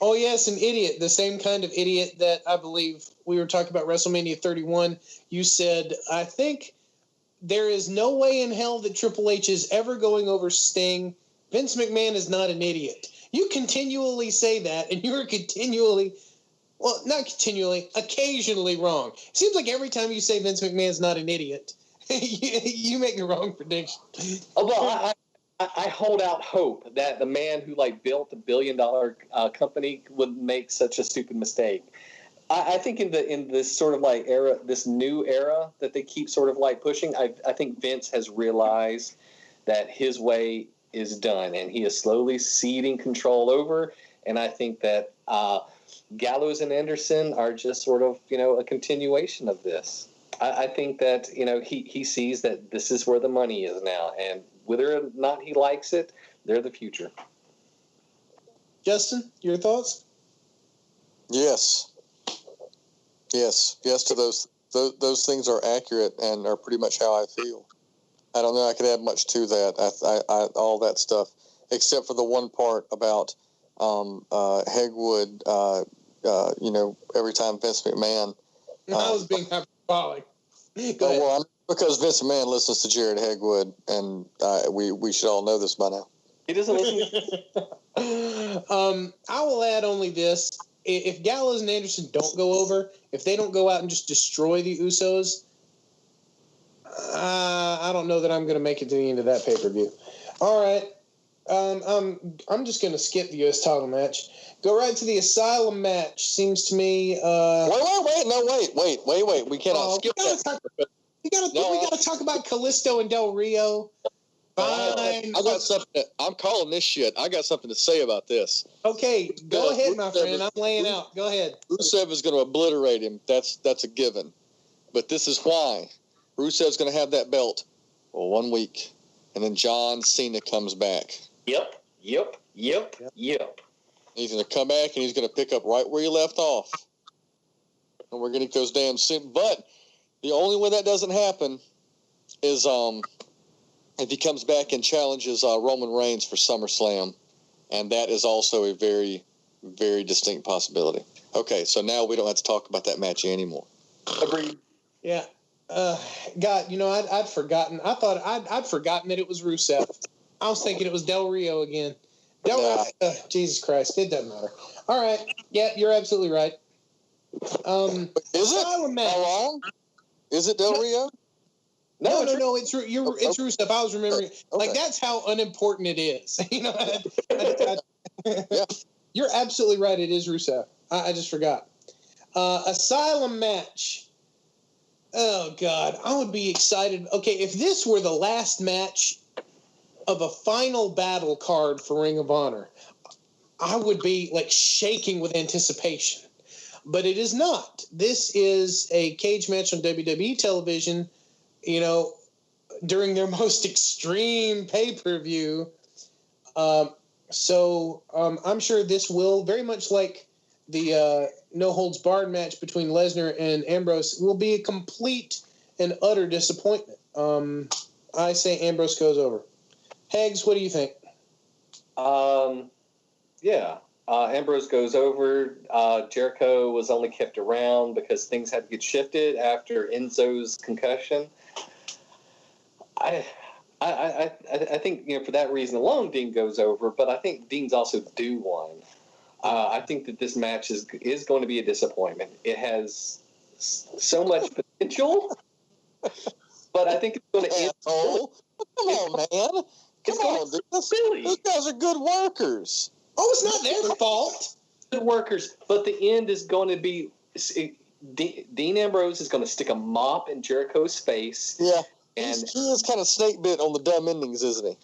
Oh, yes, an idiot. The same kind of idiot that I believe we were talking about WrestleMania 31. You said, I think there is no way in hell that Triple H is ever going over Sting. Vince McMahon is not an idiot. You continually say that, and you're continually, well, not continually, occasionally wrong. It seems like every time you say Vince McMahon's not an idiot, you make a wrong prediction. Well, I hold out hope that the man who built $1 billion company would make such a stupid mistake. I think in this sort of era, this new era that they keep sort of pushing, I think Vince has realized that his way is done, and he is slowly ceding control over. And I think that Gallows and Anderson are just sort of a continuation of this. I think that he sees that this is where the money is now, and whether or not he likes it, they're the future. Justin, your thoughts? Yes to those things are accurate and are pretty much how I feel. I don't know I could add much to that. I all that stuff except for the one part about Hegwood. Every time Vince McMahon I was being hyperbolic. Go ahead. Well, because Vince McMahon listens to Jared Hegwood, and we should all know this by now. He doesn't listen. I will add only this: if Gallows and Anderson don't go over, if they don't go out and just destroy the Usos, I don't know that I'm going to make it to the end of that pay-per-view. All right. I'm just going to skip the U.S. title match. Go right to the Asylum match. Seems to me. Wait. We cannot skip that. We got to talk about Kalisto and Del Rio. Fine. I'm calling this shit. I got something to say about this. Okay, go ahead, my friend. I'm laying out. Go ahead. Rusev is going to obliterate him. That's a given. But this is why. Rusev's going to have that belt for 1 week. And then John Cena comes back. Yep. He's going to come back and he's going to pick up right where he left off. And we're going to go damn soon. But the only way that doesn't happen is if he comes back and challenges Roman Reigns for SummerSlam. And that is also a very, very distinct possibility. Okay, so now we don't have to talk about that match anymore. Agreed. Yeah. God, I'd forgotten. I thought I'd forgotten that it was Rusev. I was thinking it was Del Rio again. Jesus Christ, it doesn't matter. All right. Yeah, you're absolutely right. Is it? How long? Is it Del Rio? No. It's Rusev. I was remembering. Okay. Like, that's how unimportant it is. Yeah. You're absolutely right. It is Rusev. I just forgot. Asylum match. Oh, God. I would be excited. Okay, if this were the last match of a final battle card for Ring of Honor, I would be, like, shaking with anticipation. But it is not. This is a cage match on WWE television, during their most extreme pay-per-view. So I'm sure this will, very much like the no-holds-barred match between Lesnar and Ambrose, will be a complete and utter disappointment. I say Ambrose goes over. Hags, what do you think? Ambrose goes over. Jericho was only kept around because things had to get shifted after Enzo's concussion. I think for that reason alone, Dean goes over, but I think Dean's also due one. I think that this match is going to be a disappointment. It has so much potential, but I think it's going to end. Come on, man. Come on, dude. Those guys are good workers. Oh, it's not their fault. Good workers, but the end is going to be Dean Ambrose is going to stick a mop in Jericho's face. Yeah. And he is kind of snake bit on the dumb endings, isn't he?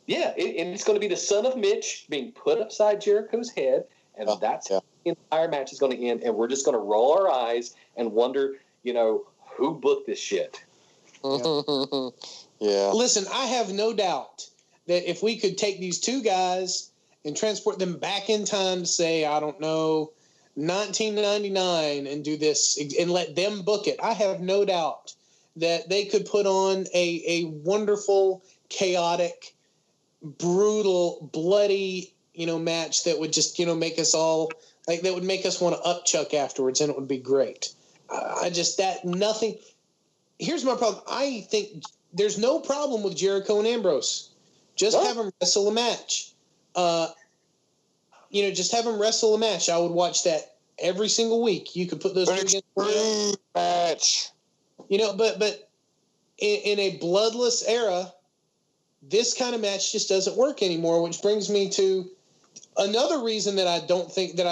Yeah, and it's going to be the son of Mitch being put upside Jericho's head, and that's how the entire match is going to end, and we're just going to roll our eyes and wonder, who booked this shit. Yeah. Listen, I have no doubt that if we could take these two guys and transport them back in time to, say, I don't know, 1999 and do this and let them book it, I have no doubt that they could put on a wonderful, chaotic, brutal, bloody, match that would just, make us all, like, that would make us want to upchuck afterwards, and it would be great. Here's my problem. I think there's no problem with Jericho and Ambrose. Just have them wrestle a match. Just have them wrestle a match. I would watch that every single week. You could put those two against match. But in a bloodless era, this kind of match just doesn't work anymore, which brings me to another reason that I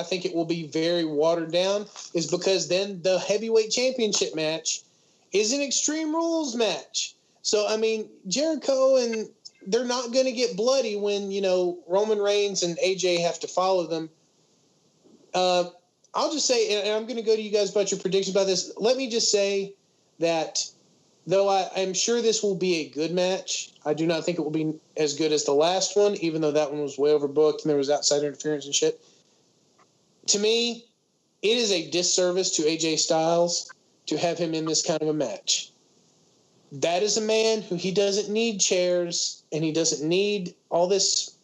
think it will be very watered down is because then the heavyweight championship match is an Extreme Rules match. So, Jericho and they're not going to get bloody when, Roman Reigns and AJ have to follow them. I'll just say, and I'm going to go to you guys about your predictions about this. Let me just say that though I'm sure this will be a good match, I do not think it will be as good as the last one, even though that one was way overbooked and there was outside interference and shit. To me, it is a disservice to AJ Styles to have him in this kind of a match. That is a man who he doesn't need chairs and he doesn't need all this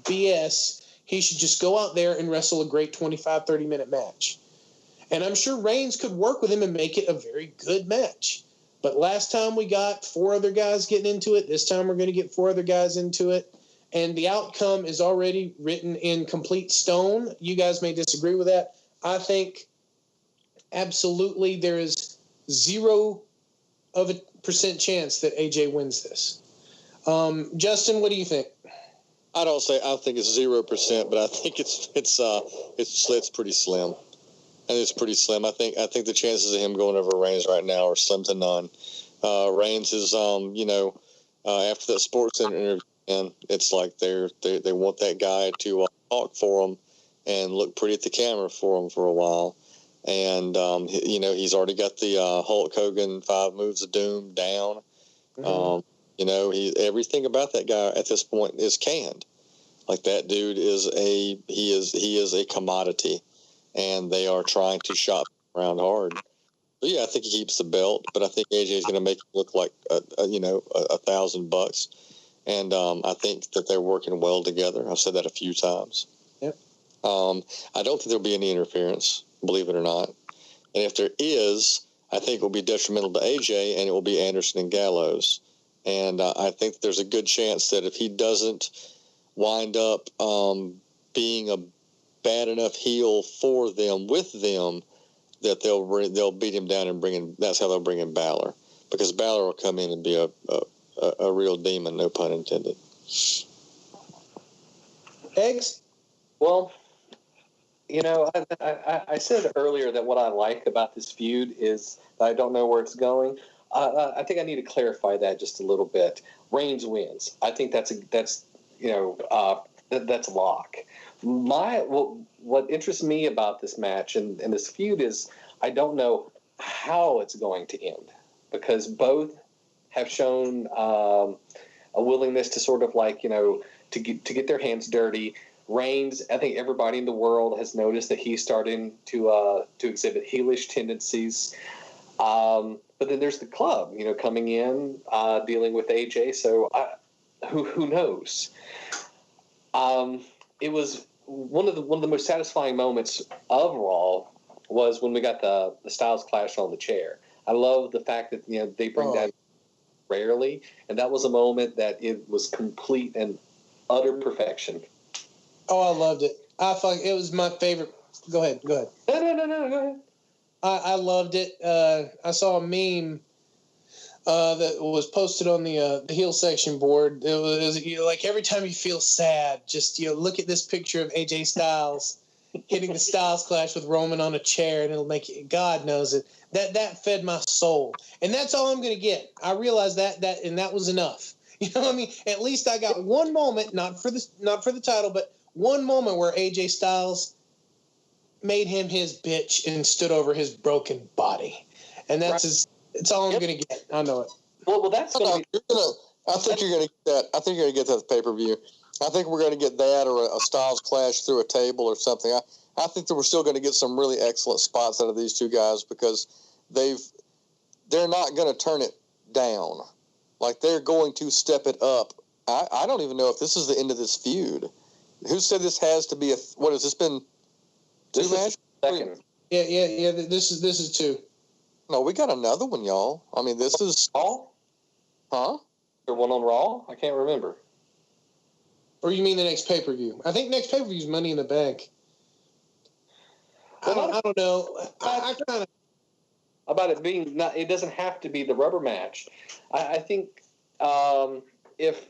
BS. He should just go out there and wrestle a great 25, 30-minute match. And I'm sure Reigns could work with him and make it a very good match. But last time we got 4 other guys getting into it. This time we're going to get 4 other guys into it. And the outcome is already written in complete stone. You guys may disagree with that. I think absolutely there is 0% chance that AJ wins this. Justin, what do you think? I think it's 0%, but I think it's pretty slim. And it's pretty slim. I think the chances of him going over Reigns right now are slim to none. Reigns is after that Sports Center interview, and it's like they want that guy to talk for them and look pretty at the camera for them for a while. And he's already got the Hulk Hogan 5 moves of doom down. Mm-hmm. Everything about that guy at this point is canned. Like, that dude is a commodity, and they are trying to shop around hard. But yeah, I think he keeps the belt, but I think AJ is going to make it look like $1,000. And I think that they're working well together. I've said that a few times. Yep. I don't think there'll be any interference, believe it or not. And if there is, I think it will be detrimental to AJ, and it will be Anderson and Gallows. And I think there's a good chance that if he doesn't wind up being a bad enough heel for them, with them, that they'll beat him down and bring in. That's how they'll bring in Balor, because Balor will come in and be a real demon, no pun intended. Eggs? Well, I said earlier that what I like about this feud is that I don't know where it's going. I think I need to clarify that just a little bit. Reigns wins. I think that's a lock. What interests me about this match and this feud is I don't know how it's going to end, because both have shown a willingness to sort of to get their hands dirty. Reigns, I think everybody in the world has noticed that he's starting to exhibit heelish tendencies. But then there's the club, coming in, dealing with AJ. So who knows? It was one of the most satisfying moments of Raw was when we got the Styles Clash on the chair. I love the fact that they bring that rarely, and that was a moment that it was complete and utter perfection. Oh, I loved it. It was my favorite. Go ahead. No, go ahead. I loved it. I saw a meme that was posted on the heel section board. It was like, every time you feel sad, just look at this picture of AJ Styles hitting the Styles Clash with Roman on a chair, and it'll make you. God knows it. That fed my soul, and that's all I'm going to get. I realized that and that was enough. You know what I mean? At least I got one moment, not for the title, but one moment where AJ Styles made him his bitch and stood over his broken body, and that's it's all I'm going to get. I know it. Well, that's going to be. I think you're going to get that. I think you're going to get that pay-per-view. I think we're going to get that, or a Styles Clash through a table or something. I think that we're still going to get some really excellent spots out of these two guys, because they're not going to turn it down. Like, they're going to step it up. I don't even know if this is the end of this feud. Who said this has to be what has this been? Two matches? Second. Yeah. This is 2. No, we got another one, y'all. I mean, this is Raw. Huh? There one on Raw? I can't remember. Or you mean the next pay-per-view? I think next pay-per-view is Money in the Bank. I don't know. I kind of about it being not. It doesn't have to be the rubber match. I think if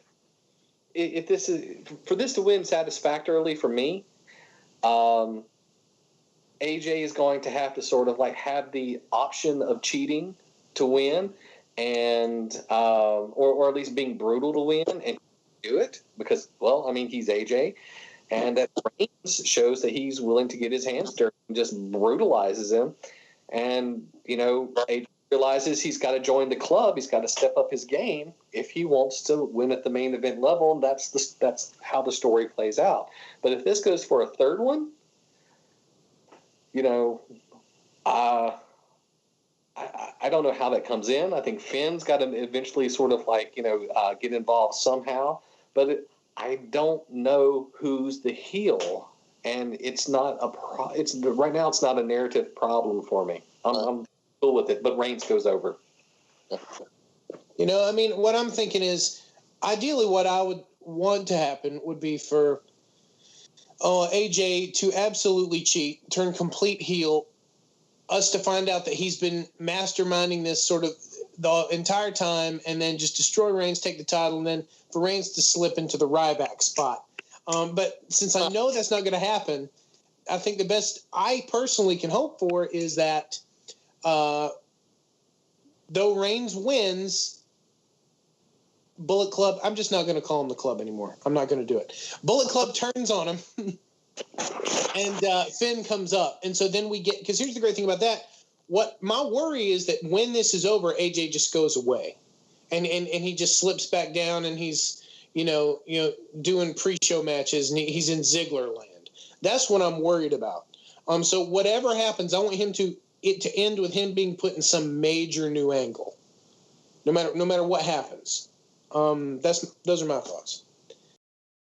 this is for this to win satisfactorily for me, AJ is going to have to sort of have the option of cheating to win, and or at least being brutal to win, and do it because he's AJ, and that Reigns shows that he's willing to get his hands dirty and just brutalizes him, and AJ realizes he's got to join the club. He's got to step up his game if he wants to win at the main event level. And that's how the story plays out. But if this goes for a third one, I don't know how that comes in. I think Finn's got to eventually sort of get involved somehow. But I don't know who's the heel and it's not it's right now. It's not a narrative problem for me. I'm cool with it, but Reigns goes over. You know, I mean, what I'm thinking is, ideally, what I would want to happen would be for AJ to absolutely cheat, turn complete heel, us to find out that he's been masterminding this sort of the entire time, and then just destroy Reigns, take the title, and then for Reigns to slip into the Ryback spot. But since I know that's not going to happen, I think the best I personally can hope for is that though Reigns wins, Bullet Club, I'm just not going to call him the Club anymore. I'm not going to do it. Bullet Club turns on him, and Finn comes up. And so then we get – because here's the great thing about that. What my worry is that when this is over, AJ just goes away. And he just slips back down, and he's doing pre-show matches, and he's in Ziggler land. That's what I'm worried about. So whatever happens, I want him to end with him being put in some major new angle, no matter what happens. Those are my thoughts.